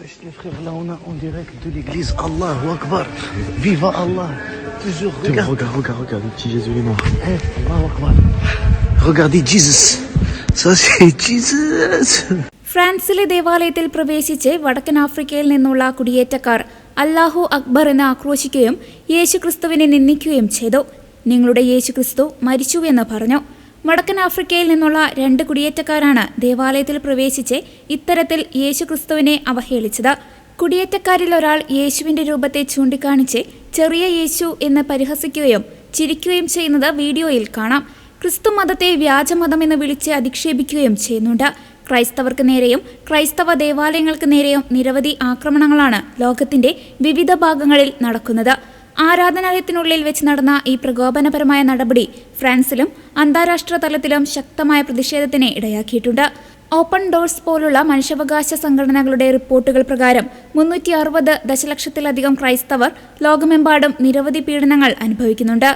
wesh les frères, là on a en direct de l'église. Allahu Akbar. Viva Allah. Toujours regarde le petit Jésus est mort. Allahu Akbar. Regardez Jesus. Ça c'est Jesus. ഫ്രാൻസിലെ ദേവാലയത്തിൽ പ്രവേശിച്ച് വടക്കൻ ആഫ്രിക്കയിൽ നിന്നുള്ള കുടിയേറ്റക്കാർ അല്ലാഹു അക്ബർ എന്ന് ആക്രോശിക്കുകയും യേശുക്രിസ്തുവിനെ നിന്ദിക്കുകയും ചെയ്തു. നിങ്ങളുടെ യേശുക്രിസ്തു മരിച്ചുവെന്ന് പറഞ്ഞു. വടക്കൻ ആഫ്രിക്കയിൽ നിന്നുള്ള 2 കുടിയേറ്റക്കാരാണ് ദേവാലയത്തിൽ പ്രവേശിച്ച് ഇത്തരത്തിൽ യേശുക്രിസ്തുവിനെ അവഹേളിച്ചത്. കുടിയേറ്റക്കാരിൽ ഒരാൾ യേശുവിന്റെ രൂപത്തെ ചൂണ്ടിക്കാണിച്ച് ചെറിയ യേശു എന്ന് പരിഹസിക്കുകയും ചിരിക്കുകയും ചെയ്യുന്നത് വീഡിയോയിൽ കാണാം. ക്രിസ്തു മതത്തെ വ്യാജമതം എന്ന് വിളിച്ച് അധിക്ഷേപിക്കുകയും ചെയ്യുന്നുണ്ട്. ക്രൈസ്തവർക്ക് നേരെയും ക്രൈസ്തവ ദേവാലയങ്ങൾക്ക് നേരെയും നിരവധി ആക്രമണങ്ങളാണ് ലോകത്തിന്റെ വിവിധ ഭാഗങ്ങളിൽ നടക്കുന്നത്. ആരാധനാലയത്തിനുള്ളിൽ വെച്ച് നടന്ന ഈ പ്രകോപനപരമായ നടപടി ഫ്രാൻസിലും അന്താരാഷ്ട്ര തലത്തിലും ശക്തമായ പ്രതിഷേധത്തിന് ഇടയാക്കിയിട്ടുണ്ട്. ഓപ്പൺ ഡോഴ്സ് പോലുള്ള മനുഷ്യാവകാശ സംഘടനകളുടെ റിപ്പോർട്ടുകൾ പ്രകാരം 360 ദശലക്ഷത്തിലധികം ക്രൈസ്തവർ ലോകമെമ്പാടും നിരവധി പീഡനങ്ങൾ അനുഭവിക്കുന്നുണ്ട്.